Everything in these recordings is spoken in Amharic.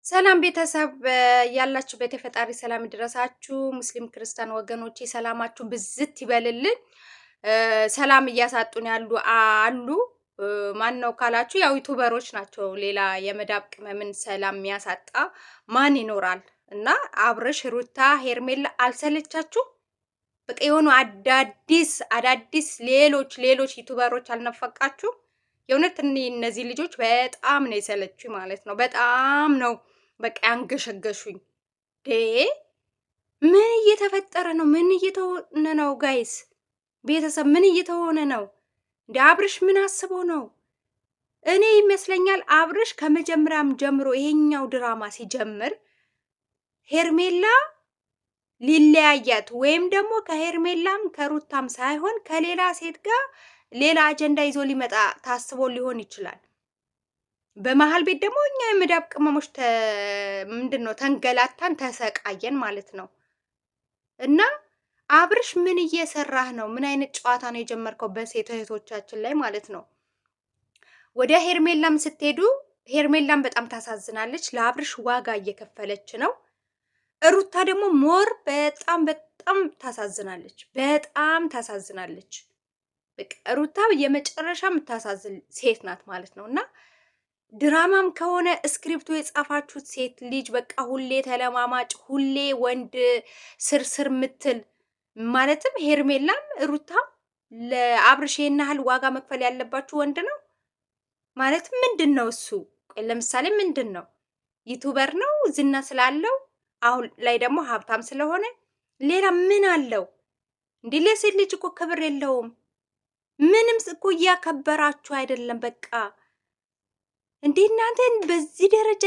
ሰላም ቤተሰብ ያላችሁበት የፈጣሪ ሰላም ይድረሳችሁ። ሙስሊም ክርስቲያን ወገኖቼ ሰላማችሁ ብዝት ይበልልን። ሰላም እያሳጡን አሉ። ማን ነው ካላችሁ ያው ዩቲዩበሮች ናቸው። ሌላ የመዳብ ቅመምን ሰላም የሚያሳጣ ማን ይኖራል? እና አብርሽ፣ ሩታ፣ ሄርሜላ አልሰለቻችሁ? በቃ የሆኑ አዳዲስ ሌሎች ዩቲዩበሮች አልነፈቃችሁ? የእውነት እነዚህ ልጆች በጣም ነው የሰለቹኝ ማለት ነው። በጣም ነው በቃ አንገሸገሹኝ። ምን እየተፈጠረ ነው? ምን እየተሆነ ነው? ጋይስ ቤተሰብ ምን እየተሆነ ነው? እንደ አብርሽ ምን አስቦ ነው? እኔ ይመስለኛል አብርሽ ከመጀመሪያም ጀምሮ ይሄኛው ድራማ ሲጀምር ሄርሜላ ሊለያያት ወይም ደግሞ ከሄርሜላም ከሩታም ሳይሆን ከሌላ ሴት ጋር ሌላ አጀንዳ ይዞ ሊመጣ ታስቦ ሊሆን ይችላል። በመሃል ቤት ደግሞ እኛ የመዳብ ቅመሞች ምንድነው ተንገላታን ተሰቃየን ማለት ነው። እና አብርሽ ምን እየሰራህ ነው? ምን አይነት ጨዋታ ነው የጀመርከው በሴት እህቶቻችን ላይ ማለት ነው? ወደ ሄርሜላም ስትሄዱ ሄርሜላም በጣም ታሳዝናለች። ለአብርሽ ዋጋ እየከፈለች ነው። ሩታ ደግሞ ሞር በጣም ታሳዝናለች። በጣም ታሳዝናለች። በቃ ሩታ የመጨረሻ የምታሳዝን ሴት ናት ማለት ነው። እና ድራማም ከሆነ ስክሪፕቱ የጻፋችሁት ሴት ልጅ በቃ ሁሌ ተለማማጭ፣ ሁሌ ወንድ ስርስር ምትል ማለትም ሄርሜላም ሩታም ለአብርሽ ያህል ዋጋ መክፈል ያለባችሁ ወንድ ነው ማለት ምንድን ነው እሱ? ለምሳሌ ምንድን ነው ዩቲዩበር ነው ዝና ስላለው አሁን ላይ ደግሞ ሀብታም ስለሆነ ሌላ ምን አለው እንዴ? ለሴት ልጅ እኮ ክብር የለውም። ምንም እኮ እያከበራችሁ አይደለም በቃ እንዴ እናንተን በዚህ ደረጃ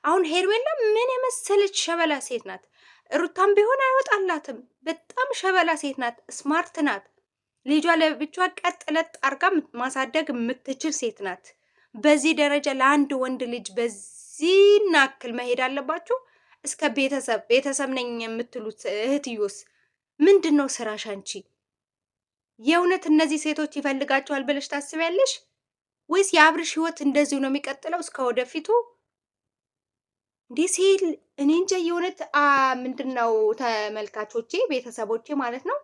አሁን ሄርሜላ ምን የመሰለች ሸበላ ሴት ናት። ሩታም ቢሆን አይወጣላትም። በጣም ሸበላ ሴት ናት። ስማርት ናት። ልጇ ለብቻዋ ቀጥ ለጥ አርጋ ማሳደግ የምትችል ሴት ናት። በዚህ ደረጃ ለአንድ ወንድ ልጅ በዚህ ናክል መሄድ አለባችሁ? እስከ ቤተሰብ ነኝ የምትሉት እህትዮስ ምንድን ነው ስራሽ አንቺ? የእውነት እነዚህ ሴቶች ይፈልጋቸዋል ብለሽ ታስቢያለሽ? ወይስ የአብርሽ ህይወት እንደዚሁ ነው የሚቀጥለው እስከ ወደፊቱ? እንዲህ ሲል እኔ እንጃ። የእውነት ምንድነው ተመልካቾቼ፣ ቤተሰቦቼ ማለት ነው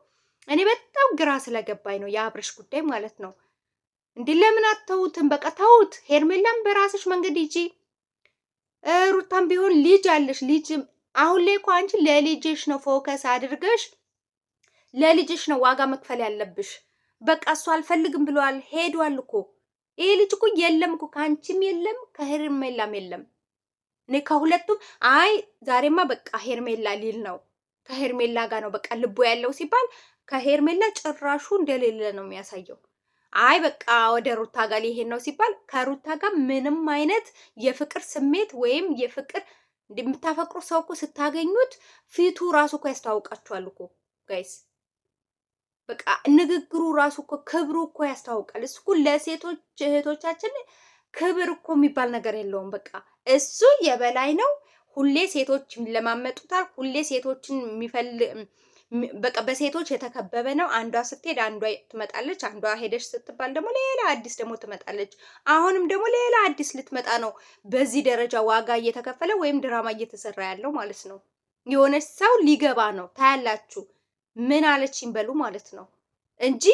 እኔ በጣም ግራ ስለገባኝ ነው የአብርሽ ጉዳይ ማለት ነው። እንዲህ ለምን አተውትም? በቃ ተውት። ሄርሜላም በራስሽ መንገድ ሂጂ። ሩታም ቢሆን ልጅ አለሽ። ልጅ አሁን ላይ እኮ አንቺ ለልጅሽ ነው ፎከስ አድርገሽ ለልጅሽ ነው ዋጋ መክፈል ያለብሽ። በቃ እሱ አልፈልግም ብለዋል፣ ሄዷል እኮ ይሄ ልጅ እኮ የለም እኮ ከአንቺም የለም ከሄርሜላም የለም። እኔ ከሁለቱም አይ ዛሬማ በቃ ሄርሜላ ሊል ነው ከሄርሜላ ጋር ነው በቃ ልቦ ያለው ሲባል ከሄርሜላ ጭራሹ እንደሌለ ነው የሚያሳየው። አይ በቃ ወደ ሩታ ጋር ሊሄድ ነው ሲባል ከሩታ ጋር ምንም አይነት የፍቅር ስሜት ወይም የፍቅር እንደምታፈቅሩ ሰው እኮ ስታገኙት ፊቱ ራሱ እኮ ያስተዋውቃችኋል እኮ ጋይስ። በቃ ንግግሩ ራሱ እኮ ክብሩ እኮ ያስታውቃል። እሱ እኮ ለሴቶች እህቶቻችን ክብር እኮ የሚባል ነገር የለውም። በቃ እሱ የበላይ ነው። ሁሌ ሴቶች ለማመጡታል። ሁሌ ሴቶችን በቃ በሴቶች የተከበበ ነው። አንዷ ስትሄድ አንዷ ትመጣለች። አንዷ ሄደች ስትባል ደግሞ ሌላ አዲስ ደግሞ ትመጣለች። አሁንም ደግሞ ሌላ አዲስ ልትመጣ ነው። በዚህ ደረጃ ዋጋ እየተከፈለ ወይም ድራማ እየተሰራ ያለው ማለት ነው። የሆነች ሰው ሊገባ ነው ታያላችሁ። ምን አለችኝ በሉ ማለት ነው እንጂ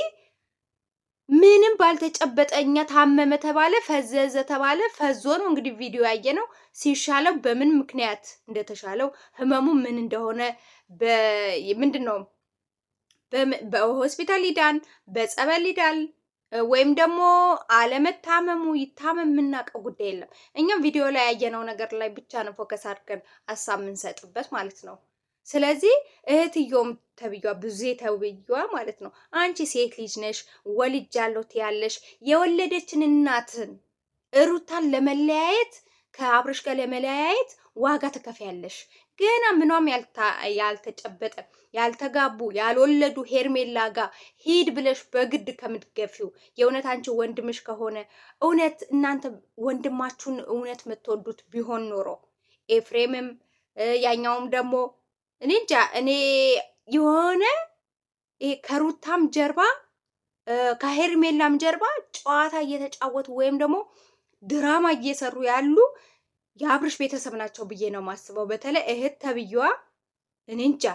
ምንም ባልተጨበጠኛ ታመመ ተባለ፣ ፈዘዘ ተባለ። ፈዞ ነው እንግዲህ ቪዲዮ ያየ ነው። ሲሻለው በምን ምክንያት እንደተሻለው ህመሙ ምን እንደሆነ ምንድን ነው በሆስፒታል ይዳን በጸበል ይዳል ወይም ደግሞ አለመታመሙ ይታመም የምናውቀው ጉዳይ የለም። እኛም ቪዲዮ ላይ ያየነው ነገር ላይ ብቻ ነው ፎከስ አድርገን ሀሳብ የምንሰጥበት ማለት ነው። ስለዚህ እህትዮም ተብዬዋ ብዙ ተብዬዋ ማለት ነው አንቺ ሴት ልጅ ነሽ፣ ወልጃለሁ ትያለሽ። የወለደችን እናትን ሩታን ለመለያየት ከአብርሽ ጋር ለመለያየት ዋጋ ትከፍያለሽ። ገና ምኗም ያልተጨበጠ ያልተጋቡ ያልወለዱ ሄርሜላ ጋር ሂድ ብለሽ በግድ ከምትገፊው የእውነት አንቺ ወንድምሽ ከሆነ እውነት እናንተ ወንድማችሁን እውነት የምትወዱት ቢሆን ኖሮ ኤፍሬምም ያኛውም ደግሞ እኔ እንጃ እኔ የሆነ ከሩታም ጀርባ ከሄርሜላም ጀርባ ጨዋታ እየተጫወቱ ወይም ደግሞ ድራማ እየሰሩ ያሉ የአብርሽ ቤተሰብ ናቸው ብዬ ነው ማስበው። በተለይ እህት ተብዬዋ እኔ እንጃ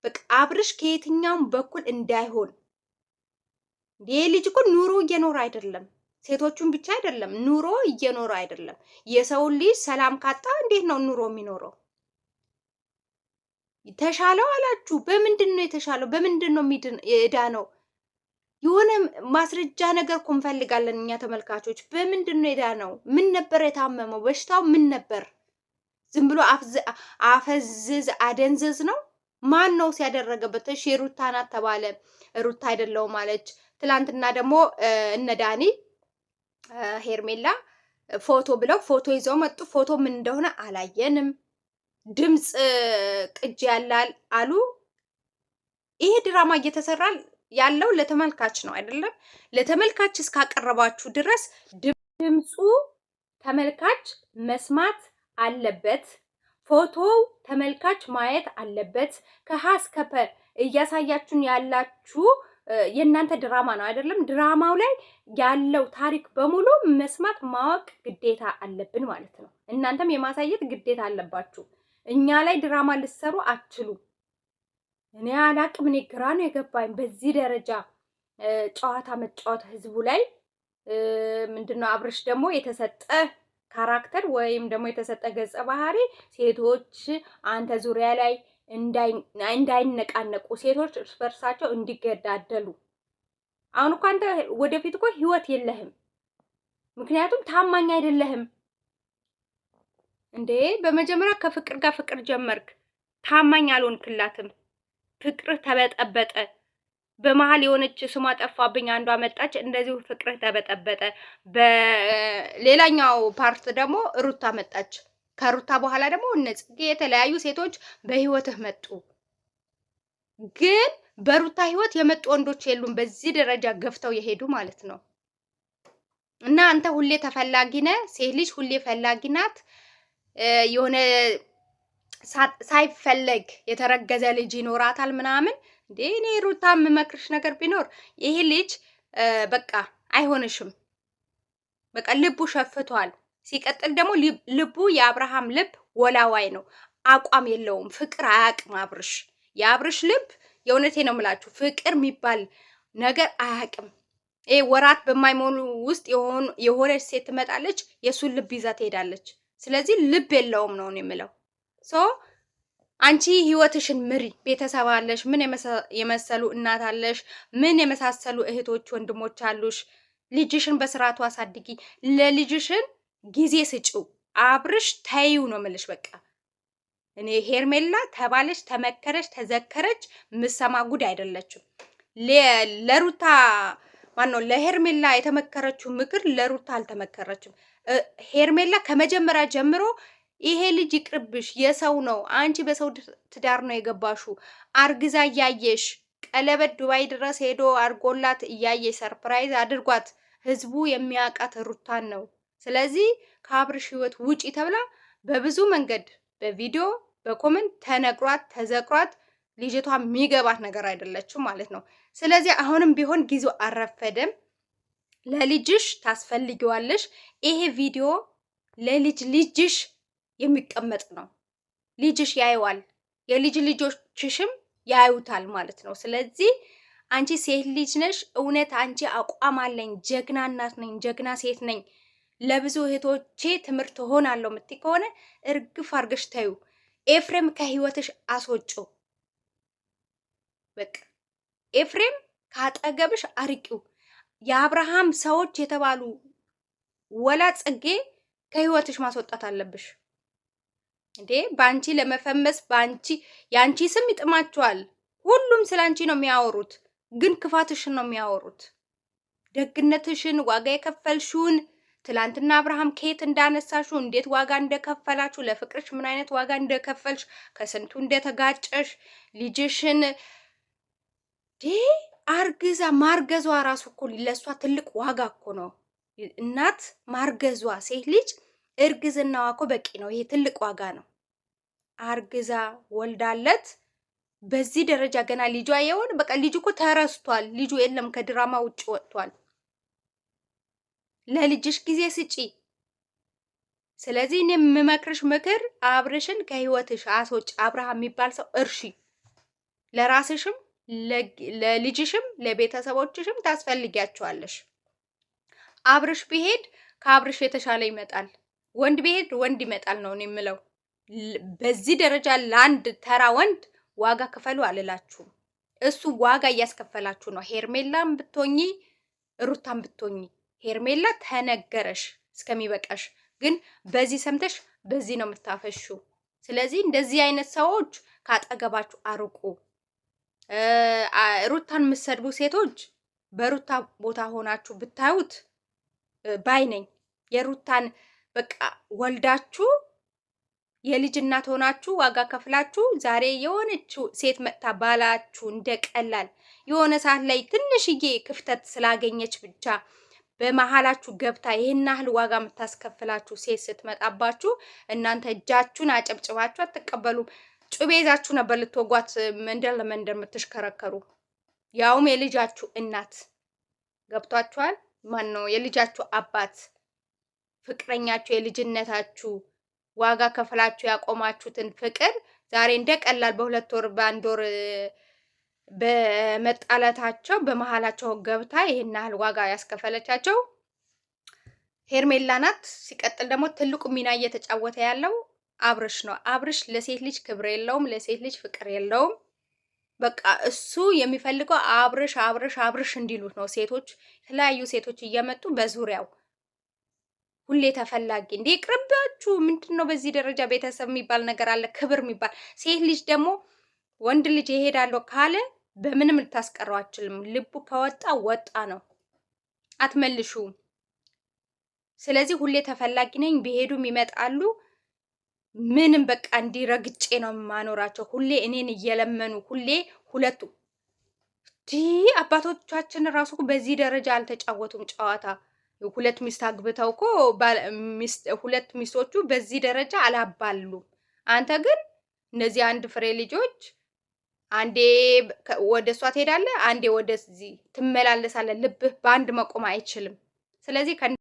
በቃ አብርሽ ከየትኛውም በኩል እንዳይሆን። ይህ ልጅ እኮ ኑሮ እየኖረ አይደለም፣ ሴቶቹን ብቻ አይደለም ኑሮ እየኖረ አይደለም። የሰውን ልጅ ሰላም ካጣ እንዴት ነው ኑሮ የሚኖረው? ተሻለው አላችሁ። በምንድን ነው የተሻለው? በምንድን ነው እዳ ነው? የሆነ ማስረጃ ነገር እኮ እንፈልጋለን እኛ ተመልካቾች። በምንድን ነው እዳ ነው? ምን ነበር የታመመው? በሽታው ምን ነበር? ዝም ብሎ አፈዝዝ አደንዝዝ ነው? ማን ነው ሲያደረገበት? እሺ ሩታ ናት ተባለ፣ ሩታ አይደለውም አለች። ትላንትና ደግሞ እነ ዳኒ ሄርሜላ ፎቶ ብለው ፎቶ ይዘው መጡ። ፎቶ ምን እንደሆነ አላየንም። ድምፅ ቅጅ ያላል አሉ። ይሄ ድራማ እየተሰራ ያለው ለተመልካች ነው አይደለም? ለተመልካች እስካቀረባችሁ ድረስ ድምፁ ተመልካች መስማት አለበት። ፎቶው ተመልካች ማየት አለበት። ከሀ እስከ ፐ እያሳያችሁን ያላችሁ የእናንተ ድራማ ነው አይደለም? ድራማው ላይ ያለው ታሪክ በሙሉ መስማት ማወቅ ግዴታ አለብን ማለት ነው። እናንተም የማሳየት ግዴታ አለባችሁ። እኛ ላይ ድራማ ልትሰሩ አትችሉም። እኔ አላቅም። እኔ ግራ ነው የገባኝ በዚህ ደረጃ ጨዋታ መጫወት ህዝቡ ላይ ምንድነው? አብርሽ ደግሞ የተሰጠ ካራክተር ወይም ደግሞ የተሰጠ ገጸ ባህሪ ሴቶች አንተ ዙሪያ ላይ እንዳይነቃነቁ፣ ሴቶች እርስ በርሳቸው እንዲገዳደሉ። አሁን እኮ አንተ ወደፊት እኮ ህይወት የለህም፣ ምክንያቱም ታማኝ አይደለህም እንዴ። በመጀመሪያ ከፍቅር ጋር ፍቅር ጀመርክ፣ ታማኝ አልሆንክላትም፣ ፍቅርህ ተበጠበጠ። በመሀል የሆነች ስሟ ጠፋብኝ አንዷ መጣች፣ እንደዚሁ ፍቅርህ ተበጠበጠ። በሌላኛው ፓርት ደግሞ ሩታ መጣች። ከሩታ በኋላ ደግሞ እነ ጽጌ የተለያዩ ሴቶች በህይወትህ መጡ። ግን በሩታ ህይወት የመጡ ወንዶች የሉም፣ በዚህ ደረጃ ገፍተው የሄዱ ማለት ነው። እና አንተ ሁሌ ተፈላጊ ነህ። ሴት ልጅ ሁሌ ፈላጊ ናት። የሆነ ሳይፈለግ የተረገዘ ልጅ ይኖራታል ምናምን። እንዴ እኔ ሩታ የምመክርሽ ነገር ቢኖር ይሄ ልጅ በቃ አይሆንሽም። በቃ ልቡ ሸፍቷል። ሲቀጥል ደግሞ ልቡ የአብርሃም ልብ ወላዋይ ነው፣ አቋም የለውም፣ ፍቅር አያቅም አብርሽ። የአብርሽ ልብ የእውነቴ ነው የምላችሁ ፍቅር የሚባል ነገር አያቅም። ይሄ ወራት በማይሞሉ ውስጥ የሆነች ሴት ትመጣለች፣ የሱን ልብ ይዛ ትሄዳለች። ስለዚህ ልብ የለውም ነው የምለው። ሶ አንቺ ህይወትሽን ምሪ። ቤተሰብ አለሽ፣ ምን የመሰሉ እናት አለሽ፣ ምን የመሳሰሉ እህቶች ወንድሞች አሉሽ። ልጅሽን በስርዓቱ አሳድጊ። ለልጅሽን ጊዜ ስጪው። አብርሽ ተይው ነው የምልሽ። በቃ እኔ ሄርሜላ ተባለች፣ ተመከረች፣ ተዘከረች ምሰማ ጉድ አይደለችም። ለሩታ ማነው ለሄርሜላ የተመከረችው ምክር ለሩታ አልተመከረችም። ሄርሜላ ከመጀመሪያ ጀምሮ ይሄ ልጅ ይቅርብሽ፣ የሰው ነው፣ አንቺ በሰው ትዳር ነው የገባሹ፣ አርግዛ እያየሽ ቀለበት ዱባይ ድረስ ሄዶ አርጎላት እያየሽ ሰርፕራይዝ አድርጓት። ህዝቡ የሚያውቃት ሩታን ነው። ስለዚህ ከአብርሽ ህይወት ውጪ ተብላ በብዙ መንገድ በቪዲዮ በኮመንት ተነግሯት ተዘክሯት ልጅቷ የሚገባት ነገር አይደለችም ማለት ነው። ስለዚህ አሁንም ቢሆን ጊዜው አረፈደም። ለልጅሽ ታስፈልጊዋለሽ። ይሄ ቪዲዮ ልጅሽ የሚቀመጥ ነው። ልጅሽ ያየዋል፣ የልጅ ልጆችሽም ያዩታል ማለት ነው። ስለዚህ አንቺ ሴት ልጅ ነሽ። እውነት አንቺ አቋም አለኝ፣ ጀግና እናት ነኝ፣ ጀግና ሴት ነኝ፣ ለብዙ እህቶቼ ትምህርት ሆናለሁ የምትይ ከሆነ እርግፍ አርገሽ ተዩ። ኤፍሬም ከህይወትሽ አስወጪው። በቃ ኤፍሬም ካጠገብሽ አርቂው። የአብርሃም ሰዎች የተባሉ ወላ ጽጌ ከህይወትሽ ማስወጣት አለብሽ። እንዴ ባንቺ ለመፈመስ ያንቺ ስም ይጥማቸዋል። ሁሉም ስላንቺ ነው የሚያወሩት፣ ግን ክፋትሽን ነው የሚያወሩት። ደግነትሽን፣ ዋጋ የከፈልሽውን፣ ትላንትና አብርሃም ከየት እንዳነሳሽው፣ እንዴት ዋጋ እንደከፈላችሁ፣ ለፍቅርሽ ምን አይነት ዋጋ እንደከፈልሽ፣ ከስንቱ እንደተጋጨሽ ልጅሽን አርግዛ ማርገዟ ራሱ እኮ ለሷ ትልቅ ዋጋ እኮ ነው። እናት ማርገዟ፣ ሴት ልጅ እርግዝናዋ እኮ በቂ ነው። ይሄ ትልቅ ዋጋ ነው። አርግዛ ወልዳለት በዚህ ደረጃ ገና ልጇ የሆነ በቃ ልጁ እኮ ተረስቷል። ልጁ የለም፣ ከድራማ ውጭ ወጥቷል። ለልጅሽ ጊዜ ስጪ። ስለዚህ እኔ የምመክርሽ ምክር አብርሽን ከህይወትሽ አስወጪ። አብርሃም የሚባል ሰው እርሺ። ለራስሽም ለልጅሽም ለቤተሰቦችሽም ታስፈልጊያቸዋለሽ። አብርሽ ቢሄድ ከአብርሽ የተሻለ ይመጣል። ወንድ ቢሄድ ወንድ ይመጣል ነው እኔ የምለው። በዚህ ደረጃ ለአንድ ተራ ወንድ ዋጋ ክፈሉ አልላችሁም። እሱ ዋጋ እያስከፈላችሁ ነው። ሄርሜላም ብትሆኚ ሩታም ብትሆኚ፣ ሄርሜላ ተነገረሽ እስከሚበቃሽ፣ ግን በዚህ ሰምተሽ በዚህ ነው የምታፈሹ። ስለዚህ እንደዚህ አይነት ሰዎች ካጠገባችሁ አርቁ። ሩታን የምትሰድቡ ሴቶች በሩታ ቦታ ሆናችሁ ብታዩት ባይ ነኝ። የሩታን በቃ ወልዳችሁ የልጅ እናት ሆናችሁ ዋጋ ከፍላችሁ ዛሬ የሆነች ሴት መጥታ ባላችሁ እንደቀላል የሆነ ሰዓት ላይ ትንሽዬ ክፍተት ስላገኘች ብቻ በመሀላችሁ ገብታ ይሄን ያህል ዋጋ የምታስከፍላችሁ ሴት ስትመጣባችሁ እናንተ እጃችሁን አጨብጭባችሁ አትቀበሉም። ጩቤ ይዛችሁ ነበር ልትወጓት መንደር ለመንደር የምትሽከረከሩ፣ ያውም የልጃችሁ እናት። ገብቷችኋል? ማን ነው የልጃችሁ አባት? ፍቅረኛችሁ የልጅነታችሁ ዋጋ ከፍላችሁ ያቆማችሁትን ፍቅር ዛሬ እንደ ቀላል በሁለት ወር በአንድ ወር በመጣላታቸው በመሀላቸው ገብታ ይሄን ያህል ዋጋ ያስከፈለቻቸው ሄርሜላ ናት። ሲቀጥል ደግሞ ትልቁ ሚና እየተጫወተ ያለው አብርሽ ነው። አብርሽ ለሴት ልጅ ክብር የለውም፣ ለሴት ልጅ ፍቅር የለውም። በቃ እሱ የሚፈልገው አብርሽ አብርሽ አብርሽ እንዲሉት ነው። ሴቶች የተለያዩ ሴቶች እየመጡ በዙሪያው ሁሌ ተፈላጊ እንዴ! ቅርባችሁ ምንድን ነው? በዚህ ደረጃ ቤተሰብ የሚባል ነገር አለ፣ ክብር የሚባል ሴት ልጅ ደግሞ ወንድ ልጅ ይሄዳለሁ ካለ በምንም ልታስቀረው አችልም። ልቡ ከወጣ ወጣ ነው፣ አትመልሹም። ስለዚህ ሁሌ ተፈላጊ ነኝ፣ ቢሄዱም ይመጣሉ። ምንም በቃ እንዲረግጬ ነው ማኖራቸው። ሁሌ እኔን እየለመኑ ሁሌ ሁለቱ አባቶቻችን ራሱ በዚህ ደረጃ አልተጫወቱም ጨዋታ። ሁለት ሚስት አግብተው እኮ ሁለት ሚስቶቹ በዚህ ደረጃ አላባሉም። አንተ ግን እነዚህ አንድ ፍሬ ልጆች አንዴ ወደ እሷ ትሄዳለህ፣ አንዴ ወደዚህ ትመላለሳለህ። ልብህ በአንድ መቆም አይችልም። ስለዚህ